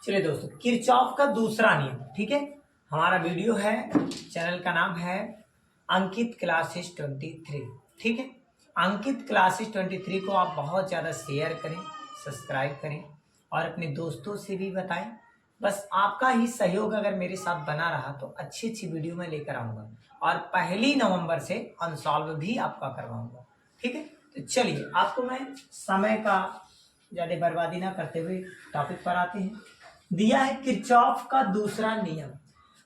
चलिए दोस्तों, किरचॉफ का दूसरा नियम। ठीक है, हमारा वीडियो है, चैनल का नाम है अंकित क्लासेस 23। ठीक है, अंकित क्लासेस 23 को आप बहुत ज़्यादा शेयर करें, सब्सक्राइब करें और अपने दोस्तों से भी बताएं। बस आपका ही सहयोग अगर मेरे साथ बना रहा तो अच्छी अच्छी वीडियो मैं लेकर आऊँगा और 1 नवंबर से अनसॉल्व भी आपका करवाऊँगा। ठीक है, तो चलिए आपको मैं समय का ज़्यादा बर्बादी ना करते हुए टॉपिक पर आते हैं। दिया है किरचॉफ का दूसरा नियम,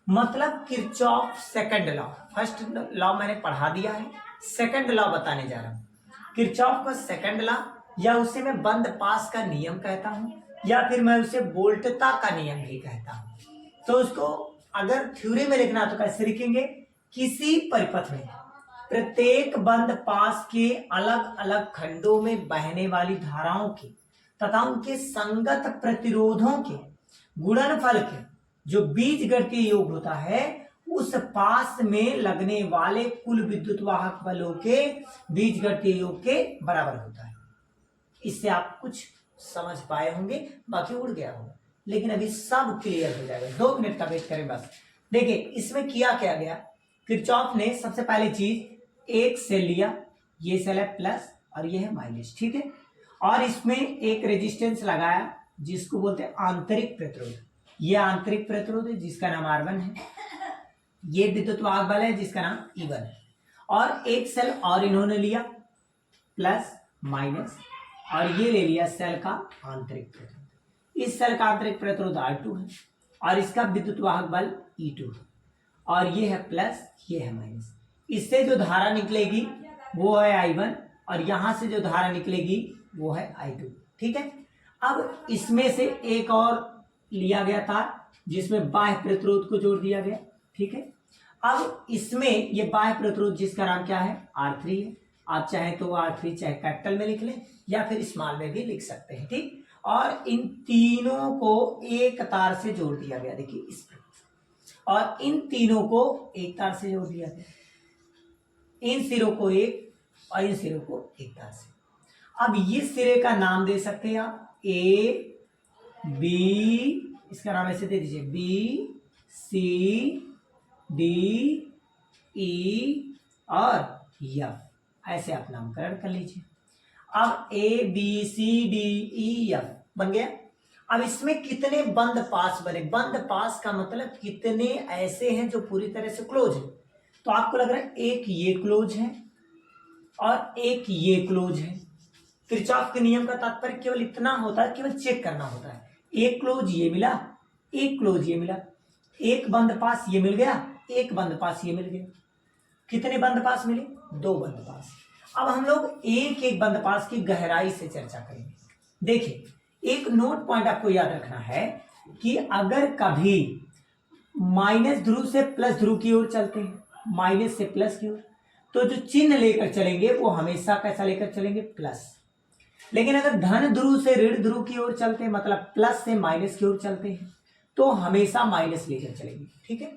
मतलब Kirchhoff second law. First law मैंने पढ़ा दिया है, सेकंड लॉ बताने जा रहा हूं। किरचॉफ का सेकंड लॉ, या उसे मैं बंद पास का नियम कहता हूं, या फिर मैं उसे वोल्टता का नियम भी कहता हूं। तो उसको अगर थ्योरी में लिखना तो कैसे लिखेंगे? किसी परिपथ में प्रत्येक बंद पास के अलग अलग खंडों में बहने वाली धाराओं के तथा उनके संगत प्रतिरोधों के गुणनफल के जो बीजगणितीय योग होता है, उस पास में लगने वाले कुल विद्युत वाहक बलों के बीजगणितीय योग के बराबर होता है। इससे आप कुछ समझ पाए होंगे, बाकी उड़ गया होगा, लेकिन अभी सब क्लियर हो जाएगा। 2 मिनट का वेट करें बस। देखिए इसमें किया क्या गया, किरचॉफ ने सबसे पहले चीज एक सेल लिया, ये सेल है प्लस और ये है माइनस। ठीक है, और इसमें एक रेजिस्टेंस लगाया जिसको बोलते हैं आंतरिक प्रतिरोध। ये आंतरिक प्रतिरोध है जिसका नाम R1 है, ये विद्युत वाहक बल है जिसका नाम E1 है। और एक सेल और इन्होंने लिया प्लस माइनस, और ये ले लिया सेल का आंतरिक प्रतिरोध। इस सेल का आंतरिक प्रतिरोध R2 है और इसका विद्युत वाहक बल E2 है, और ये है प्लस, ये है माइनस। इससे जो धारा निकलेगी वो है I1 और यहां से जो धारा निकलेगी वो है I2। ठीक है, अब इसमें से एक और लिया गया था जिसमें बाह्य प्रतिरोध को जोड़ दिया गया। ठीक है, अब इसमें ये बाह्य प्रतिरोध जिसका नाम क्या है? R3 है। आप चाहे तो R3 चाहे कैपिटल में लिख लें या फिर स्मॉल में भी लिख सकते हैं। ठीक, और इन तीनों को एक तार से जोड़ दिया गया। देखिए इस प्रकार, और इन तीनों को एक तार से जोड़ दिया गया, इन सिरों को एक और इन सिरों को एक तार से। अब ये सिरे का नाम दे सकते हैं आप A B, इसका नाम ऐसे दे दीजिए B C D E और F, ऐसे आप नामकरण कर लीजिए। अब A B C D E F बन गया। अब इसमें कितने बंद पास बने? बंद पास का मतलब कितने ऐसे हैं जो पूरी तरह से क्लोज है। तो आपको लग रहा है एक ये क्लोज है और एक ये क्लोज है। किरचॉफ के नियम का तात्पर्य केवल इतना होता है, केवल चेक करना होता है। एक क्लोज ये मिला, एक क्लोज ये मिला, एक बंद पास ये मिल गया, एक बंद पास ये मिल गया। कितने बंद पास मिले? 2 बंद पास। अब हम लोग एक एक बंद पास की गहराई से चर्चा करेंगे। देखिए एक नोट पॉइंट आपको याद रखना है कि अगर कभी माइनस ध्रुव से प्लस ध्रुव की ओर चलते हैं, माइनस से प्लस की ओर, तो जो चिन्ह लेकर चलेंगे वो हमेशा कैसा लेकर चलेंगे? प्लस। लेकिन अगर धन ध्रुव से ऋण ध्रुव की ओर चलते हैं, मतलब प्लस से माइनस की ओर चलते हैं, तो हमेशा माइनस लेकर चलेंगे। ठीक है,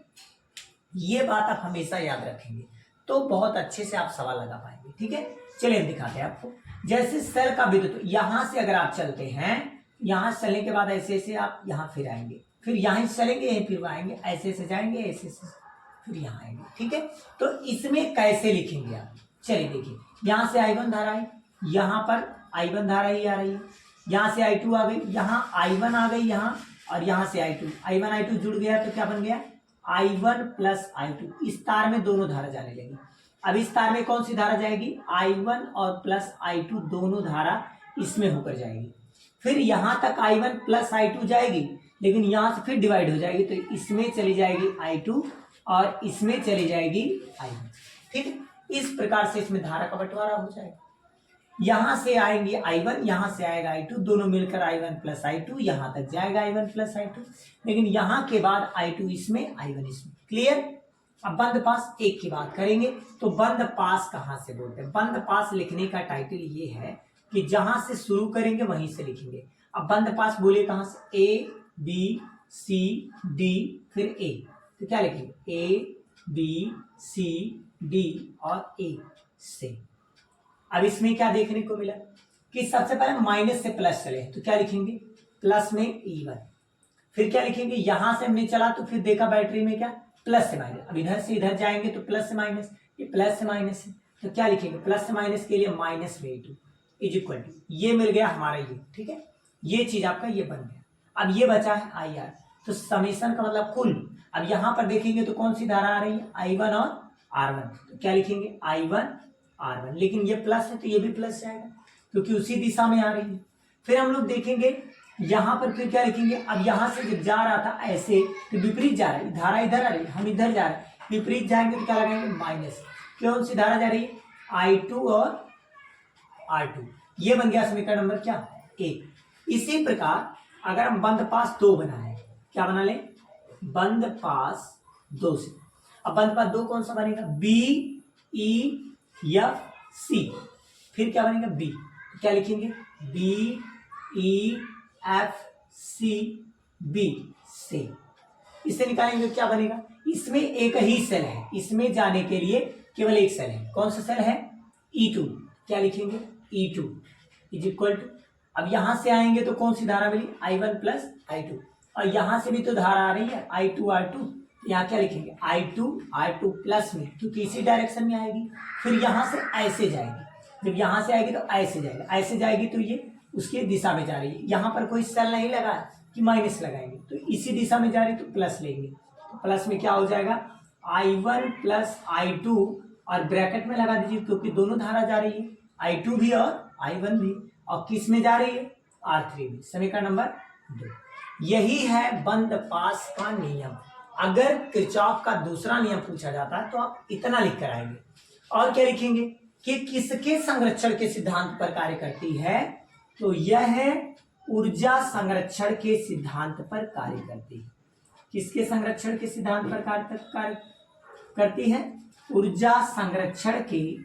ये बात आप हमेशा याद रखेंगे तो बहुत अच्छे से आप सवाल लगा पाएंगे। ठीक है, चलिए दिखाते हैं आपको। जैसे सेल का विद्युत, यहां से अगर आप चलते हैं, यहां चलने के बाद ऐसे ऐसे आप यहां फिर आएंगे, फिर यहां से चलेंगे, यहीं फिर आएंगे, ऐसे ऐसे जाएंगे, ऐसे ऐसे फिर यहां आएंगे। ठीक है, तो इसमें कैसे लिखेंगे आप? चलिए देखिए, यहां से I1 धारा आई, यहां पर I1 धारा ही आ रही है, यहां से I2 आ गई, यहां I1 आ गई यहां, और यहां से I2, I1 I2 जुड़ गया तो क्या बन गया? I1 plus I2। इस तार में दोनों धारा जाने लगी। अब इस तार में कौन सी धारा जाएगी? I1 और प्लस I2 दोनों धारा इसमें होकर जाएगी। फिर यहां तक I1 प्लस I2 जाएगी, लेकिन यहां से फिर डिवाइड हो जाएगी, तो इसमें चली जाएगी I2 और इसमें चली जाएगी I1। ठीक है, इस प्रकार से इसमें धारा का बंटवारा हो जाएगा। यहां से आएंगे I1, यहां से आएगा I2, दोनों मिलकर I1 प्लस I2, यहां तक जाएगा I1 प्लस I2, लेकिन यहां के बाद I2 इसमें, I1 इसमें। क्लियर? अब बंद पास एक की बात करेंगे तो बंद पास कहां से बोलते हैं? बंद पास लिखने का टाइटल ये है कि जहां से शुरू करेंगे वहीं से लिखेंगे। अब बंद पास बोले कहां से? A B C D फिर A, तो क्या लिखेंगे? A B C D और A से। अब इसमें क्या देखने को मिला कि सबसे पहले माइनस से प्लस चले, तो क्या लिखेंगे? प्लस में E1, फिर क्या लिखेंगे, यहां से हमने चला तो फिर देखा बैटरी में क्या प्लस से माइनस, अब इधर से इधर जाएंगे तो प्लस से माइनस, ये प्लस से माइनस है तो क्या लिखेंगे प्लस से माइनस के लिए minus v2 is equal to, ये मिल गया हमारा ये, ठीक है, ये चीज आपका ये बन गया। अब ये बचा है आई आर, तो समेशन का मतलब कुल। अब यहां पर देखेंगे तो कौन सी धारा आ रही है, I1 और R1, तो क्या लिखेंगे I1 R1, लेकिन ये प्लस है तो ये भी प्लस जाएगा क्योंकि उसी दिशा में आ रही है। फिर हम लोग देखेंगे यहां पर फिर क्या लिखेंगे, अब यहां से जब जा रहा था ऐसे तो विपरीत जा रहा है, धारा इधर आ रही है, हम इधर जा रहे हैं, विपरीत जाएंगे तो क्या लगाएंगे माइनस, कौन सी धारा जा रही है I2 और R2, ये बन गया समीकरण नंबर क्या 1। इसी प्रकार अगर हम बंद पास 2 बनाए, क्या बना ले बंद पास 2 से, अब बंद पास 2 कौन सा बनेगा BEFC, फिर क्या बनेगा B, क्या लिखेंगे BEFCB से, इसे निकालेंगे क्या बनेगा, इसमें एक ही सेल है, इसमें जाने के लिए केवल एक सेल है, कौन सा सेल है E2, क्या लिखेंगे E2 इज इक्वल टू, अब यहां से आएंगे तो कौन सी धारा मिली I1 प्लस I2, और यहां से भी तो धारा आ रही है I2 R2, यहाँ क्या लिखेंगे I2 R2 प्लस में क्योंकि इसी डायरेक्शन में आएगी, फिर यहां से ऐसे जाएगी, जब यहां से आएगी तो ऐसे जाएगा, ऐसे जाएगी तो ये उसकी दिशा में जा रही है, यहाँ पर कोई सेल नहीं लगा कि माइनस लगाएंगे तो इसी दिशा में जा रही है तो प्लस लेंगे, तो प्लस में क्या हो जाएगा I1 प्लस I2 और ब्रैकेट में लगा दीजिए क्योंकि दोनों धारा जा रही है I2 भी और I1 भी, और किस में जा रही है R3 में, समीकरण नंबर 2। यही है बंद पास का नियम। अगर किरचॉफ का दूसरा नियम पूछा जाता है तो आप इतना लिख कर आएंगे, और क्या लिखेंगे कि किसके संरक्षण के सिद्धांत पर कार्य करती है, तो यह है ऊर्जा संरक्षण के सिद्धांत पर कार्य करती है। किसके संरक्षण के सिद्धांत पर कार्य करती है, ऊर्जा संरक्षण के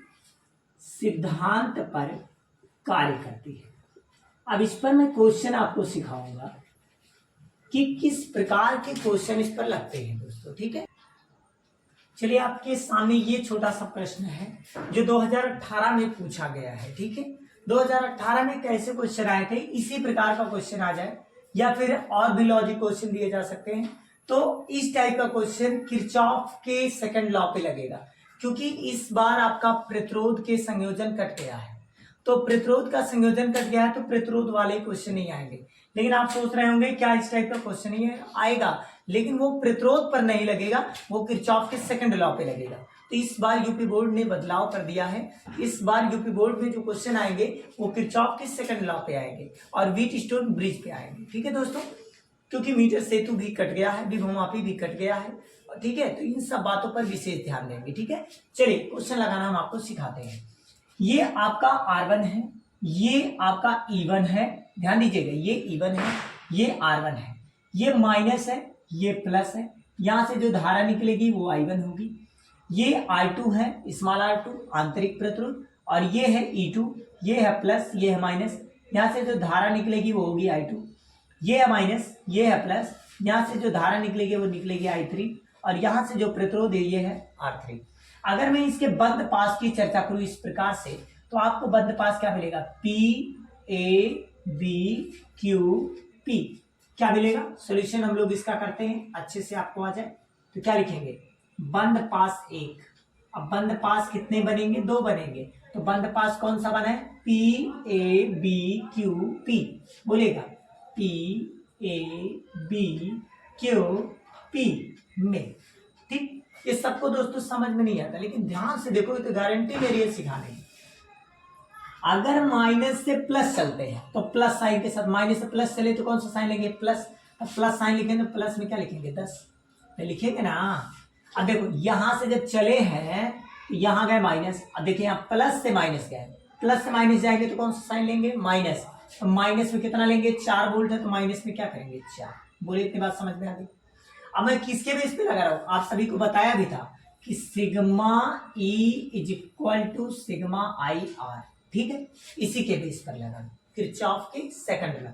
सिद्धांत पर कार्य करती है। अब इस पर मैं क्वेश्चन आपको सिखाऊंगा कि किस प्रकार के क्वेश्चन इस पर लगते हैं दोस्तों, ठीक है। चलिए आपके सामने ये छोटा सा प्रश्न है जो 2018 में पूछा गया है, ठीक है। 2018 में कैसे क्वेश्चन आए थे, इसी प्रकार का क्वेश्चन आ जाए या फिर और भी लॉजिक क्वेश्चन दिए जा सकते हैं, तो इस टाइप का क्वेश्चन किरचॉफ के सेकंड लॉ पे लगेगा, क्योंकि इस बार आपका प्रतिरोध के संयोजन कट गया है, तो प्रतिरोध का संयोजन कट गया है तो प्रतिरोध वाले क्वेश्चन नहीं आएंगे। लेकिन आप सोच रहे होंगे क्या इस टाइप का क्वेश्चन ही आएगा, लेकिन वो प्रतिरोध पर नहीं लगेगा, वो किरचॉफ के सेकंड लॉ पे लगेगा। तो इस बार यूपी बोर्ड ने बदलाव कर दिया है, इस बार यूपी बोर्ड में जो क्वेश्चन आएंगे वो किरचॉफ के सेकंड लॉ पे आएंगे और व्हीटस्टोन ब्रिज पे आएंगे, ठीक है दोस्तों। क्योंकि मीटर सेतु भी कट गया है, विभवमापी भी कट गया है, ठीक है, तो इन सब बातों पर विशेष ध्यान देंगे, ठीक है। चलिए क्वेश्चन लगाना हम आपको सिखाते हैं। ये आपका R1 है, ये आपका E1 है, ध्यान दीजिएगा, ये E1 है, ये R1 है, ये माइनस है, ये प्लस है, यहां से जो धारा निकलेगी वो I1 होगी, ये R2 है, स्मॉल R2 आंतरिक प्रतिरोध, और ये है E2, ये है प्लस, ये है माइनस, यहां से जो धारा निकलेगी वो होगी I2, ये है माइनस, ये है प्लस, यहां से जो धारा निकलेगी वो निकलेगी I3, और यहां से जो प्रतिरोध है ये है R3। अगर मैं इसके बंद पास की चर्चा करूं इस प्रकार से, तो आपको बंद पास क्या मिलेगा, PABQ क्या मिलेगा। सोल्यूशन हम लोग इसका करते हैं अच्छे से आपको आ जाए, तो क्या लिखेंगे बंद पास 1। अब बंद पास कितने बनेंगे, 2 बनेंगे, तो बंद पास कौन सा बना है PABQP, बोलेगा PABQP में, ठीक। ये सबको दोस्तों समझ में नहीं आता, लेकिन ध्यान से देखो, तो गारंटी मेरी है सिखाने की। अगर माइनस से प्लस चलते हैं तो प्लस साइन के साथ, माइनस से प्लस चले तो कौन सा साइन लेंगे प्लस, अब प्लस साइन लिखेंगे तो प्लस में क्या लिखेंगे 10, लिखेंगे ना। अब देखो यहां से जब चले हैं तो यहां गए माइनस, अब देखिए यहाँ प्लस से माइनस गए, प्लस से माइनस जाएंगे तो कौन सा साइन लेंगे माइनस, तो माइनस में कितना लेंगे 4 वोल्ट है, तो माइनस में क्या करेंगे 4। बोले इतनी बात समझ में आ गई। अब मैं किसके बेस पे लगा रहा हूं, आप सभी को बताया भी था कि sigma E is equal to sigma IR, ठीक है, इसी के बेस पर लगा किरचॉफ के सेकंड लॉ।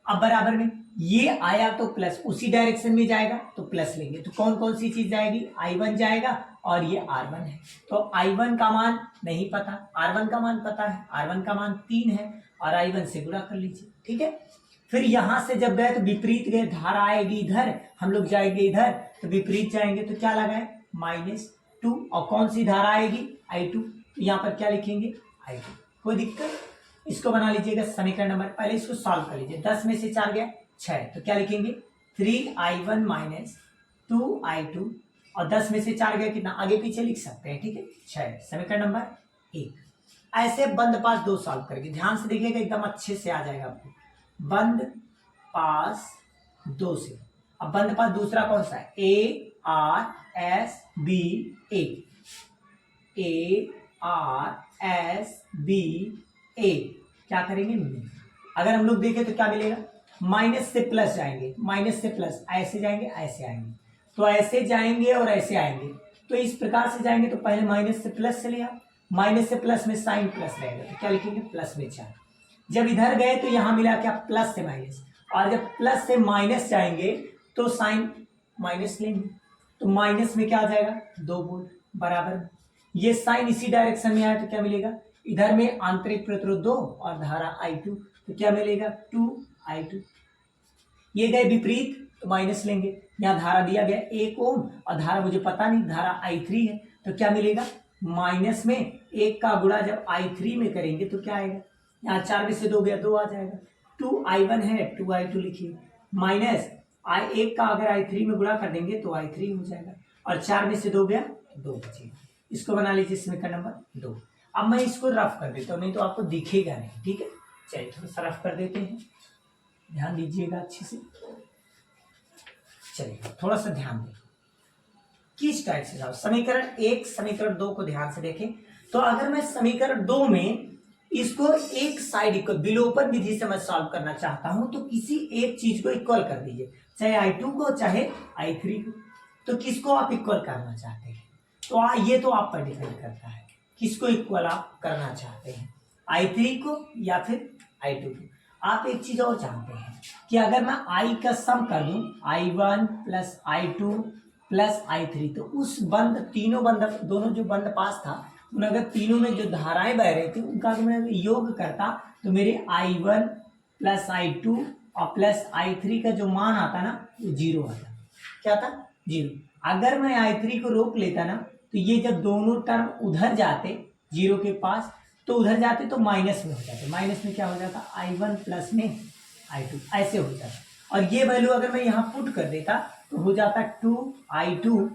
अब बराबर में ये आया तो प्लस, उसी डायरेक्शन में जाएगा तो प्लस लेंगे, तो कौन कौन सी चीज जाएगी, I1 जाएगा और ये R1 है, तो I1 का मान नहीं पता, R1 का मान पता है, R1 का मान 3 है और I1 से गुणा कर लीजिए, ठीक है। फिर यहां से जब गए तो विपरीत गए, धारा आएगी इधर, हम लोग जाएंगे इधर, तो विपरीत जाएंगे तो क्या लगा है -2, और कौन सी धारा आएगी I2, तो यहाँ पर क्या लिखेंगे I2। कोई दिक्कत? इसको बना लीजिएगा समीकरण नंबर, पहले इसको सॉल्व कर लीजिए। 10 में से 4 गया 6, तो क्या लिखेंगे 3I1 - 2I2, और 10 में से 4 गया कितना, आगे पीछे लिख सकते हैं, ठीक है 6, समीकरण नंबर 1। ऐसे बंद पास 2 सॉल्व करेंगे, ध्यान से देखिएगा एकदम अच्छे से आ जाएगा आपको। बंद पास 2 से, अब बंद पास दूसरा कौन सा है, ARSBA, ARSBA, क्या करेंगे अगर हम लोग देखें तो क्या मिलेगा, माइनस से प्लस जाएंगे, माइनस से प्लस, ऐसे जाएंगे ऐसे आएंगे, तो ऐसे जाएंगे और ऐसे आएंगे, तो इस प्रकार से जाएंगे तो पहले माइनस से प्लस चले आओ, माइनस से प्लस में साइन प्लस रहेगा, तो क्या लिखेंगे प्लस में 4। जब इधर गए तो यहां मिला क्या, प्लस से माइनस, और जब प्लस से माइनस जाएंगे तो साइन माइनस लेंगे, तो माइनस में क्या आ जाएगा 2 वोल्ट बराबर, ये साइन इसी डायरेक्शन में आया तो क्या मिलेगा, इधर में आंतरिक प्रतिरोध 2 और धारा I2, तो क्या मिलेगा 2I2। ये गए विपरीत तो माइनस लेंगे, यहाँ धारा दिया गया 1 ओम और धारा मुझे पता नहीं, धारा I3 है, तो क्या मिलेगा माइनस में 1 का गुणा जब I3 में करेंगे तो क्या आएगा, यहाँ 4 में से 2 गया 2 आ जाएगा, 2I1 है 2I2 लिखिए, माइनस 1 का अगर I3 में गुणा कर देंगे तो I3 हो जाएगा, और 4 में से 2 गया 2 बचेगा। इसको बना लीजिए समीकरण नंबर 2। अब मैं इसको रफ कर देता हूँ, नहीं तो आपको दिखेगा नहीं, ठीक है चलिए थोड़ा सा रफ कर देते हैं, ध्यान दीजिएगा अच्छे से। चलिए थोड़ा सा ध्यान दें किस टाइप से जाओ, समीकरण 1 समीकरण 2 को ध्यान से देखें। तो अगर मैं समीकरण 2 में इसको एक साइड इक्वल विलोपन विधि से मैं सॉल्व करना चाहता हूं, तो किसी एक चीज को इक्वल कर दीजिए, चाहे I2 को चाहे I3 को, तो किसको आप इक्वल करना चाहते हैं, तो ये तो आप पर डिपेंड करता है किसको इक्वल आप करना चाहते हैं, I3 को या फिर I2 को। आप एक चीज और जानते हैं कि अगर मैं I का सम कर दूं I1 + I2 + I3, तो उस बंद तीनों बंद दोनों जो बंद पास था उन अगर तीनों में जो धाराएं बह रही थी उनका अगर मैं योग करता तो मेरे I1 + I2 और + I3 का जो मान आता ना वो 0 आता, क्या था 0। अगर मैं I3 को रोक लेता ना तो ये जब दोनों टर्म उधर जाते 0 के पास तो उधर जाते तो माइनस में हो जाते, माइनस में क्या हो जाता I1 प्लस में I2 ऐसे हो जाता, और ये वैल्यू अगर मैं यहाँ पुट कर देता तो हो जाता 2I2,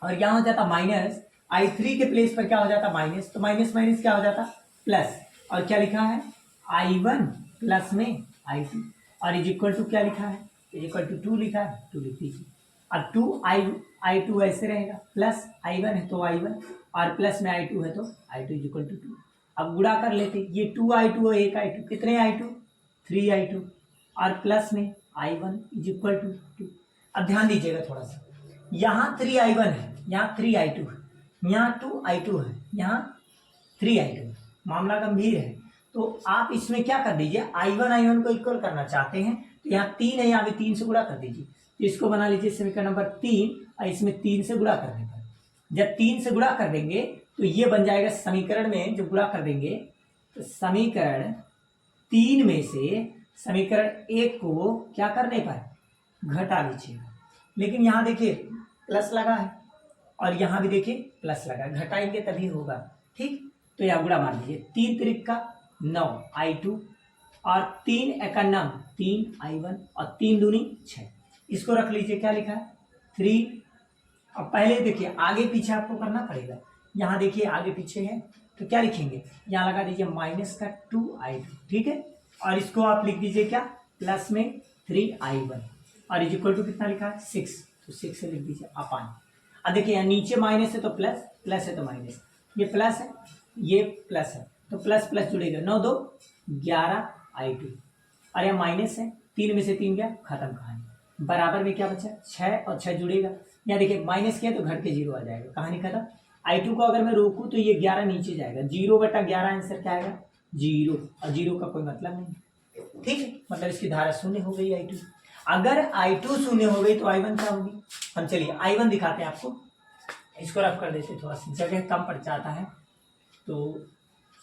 और यहाँ हो जाता माइनस I3 के प्लेस पर क्या हो जाता माइनस, तो माइनस माइनस क्या हो जाता प्लस, और क्या लिखा है I1 प्लस में I2, और इज इक्वल टू क्या लिखा है, इज इक्वल टू 2 लिखा है, 2 लिख दीजिए। अब 2I2 ऐसे रहेगा, प्लस I1 है तो I1 और प्लस में I2 है तो I2 इज इक्वल टू 2। अब गुणा कर लेते, ये 2I2 और 1I2 कितने I2 3I2, और प्लस में I1 इज इक्वल टू 2। अब ध्यान दीजिएगा थोड़ा सा, यहाँ 3I1 है, यहाँ 3I2 है, यहाँ 2I2 है, यहाँ 3I2 है, मामला गंभीर है। तो आप इसमें क्या कर दीजिए, I1 को इक्वल करना चाहते हैं तो यहाँ 3 है, यहाँ भी 3 से गुणा कर दीजिए, तो इसको बना लीजिए समीकरण नंबर 3, और इसमें 3 से गुणा करने पर जब 3 से गुणा कर देंगे तो ये बन जाएगा समीकरण में, जो गुणा कर देंगे तो समीकरण 3 में से समीकरण 1 को क्या करने पर घटा लीजिएगा, लेकिन यहाँ देखिए प्लस लगा है और यहाँ भी देखिए प्लस लगा है, घटाएंगे तभी होगा, ठीक। तो यहाँ गुणा मार दीजिए, 3 त्रिक का 9I2 और 3 एका 9 3I1 और 3 दूनी 6, इसको रख लीजिए, क्या लिखा है 3। अब पहले देखिए आगे पीछे आपको करना पड़ेगा, यहाँ देखिए आगे पीछे है तो क्या लिखेंगे, यहाँ लगा दीजिए माइनस का 2I2, ठीक है, और इसको आप लिख दीजिए क्या प्लस में 3I1, और इज इक्वल टू कितना लिखा है 6, तो 6 से लिख दीजिए अपान। अब देखिए यहाँ नीचे माइनस है तो प्लस, प्लस है तो माइनस, ये प्लस है ये प्लस है तो प्लस प्लस जुड़ेगा, 9 2 11I2, और यहाँ माइनस है 3 में से 3 गया खत्म कहानी, बराबर में क्या बचा 6 और 6 जुड़ेगा, यहाँ देखिए माइनस किया तो घट के 0 आ जाएगा, कहानी खत्म। I2 को अगर मैं रोकूँ तो ये 11 नीचे जाएगा, 0/11 आंसर क्या आएगा 0, और 0 का कोई मतलब नहीं, ठीक है, मतलब इसकी धारा शून्य हो गई I2। अगर I2 शून्य हो गई तो I1 क्या होगी, हम चलिए I1 दिखाते हैं आपको, इसको रफ कर देते, थोड़ा सा जगह कम पड़ जाता है तो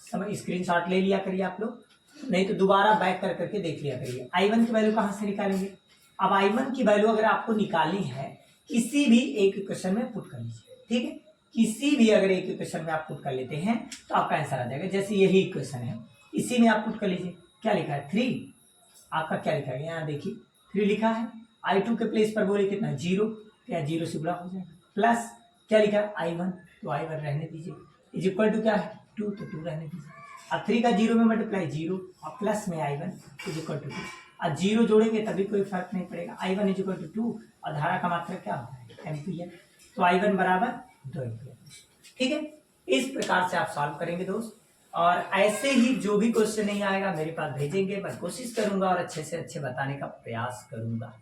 समय स्क्रीनशॉट ले लिया करिए आप लोग, नहीं तो दोबारा बैक कर करके देख लिया करिए। I1 की वैल्यू कहाँ से निकालेंगे? अब I1 की वैल्यू अगर आपको निकालनी है किसी भी एक इक्वेशन में पुट कर लीजिए, ठीक है। किसी भी अगर एक इक्वेशन में आप पुट कर लेते हैं तो आपका आंसर आ जाएगा। जैसे यही इक्वेशन है, इसी में आप पुट कर लीजिए। क्या लिखा है? 3। आपका क्या लिखा है? यहाँ देखिए 3 लिखा है। I2 के प्लेस पर बोले कितना? 0। क्या 0 से गुणा हो जाएगा। प्लस क्या लिखा है? I1, तो I1 रहने दीजिए। इज इक्वल टू क्या है? 2, तो 2 रहने दीजिए। अब 3 का 0 में मल्टीप्लाई 0 और प्लस में I1 इज इक्वल टू 2। अब 0 जोड़ेंगे तभी कोई फर्क नहीं पड़ेगा। I1 इज इक्वल टू 2 और धारा का मात्रा क्या होता है? एम्पियर। तो I1 बराबर 2 एम्पियर। ठीक है, इस प्रकार से आप सॉल्व करेंगे दोस्त। और ऐसे ही जो भी क्वेश्चन नहीं आएगा मेरे पास भेजेंगे, मैं कोशिश करूंगा और अच्छे से अच्छे बताने का प्रयास करूंगा।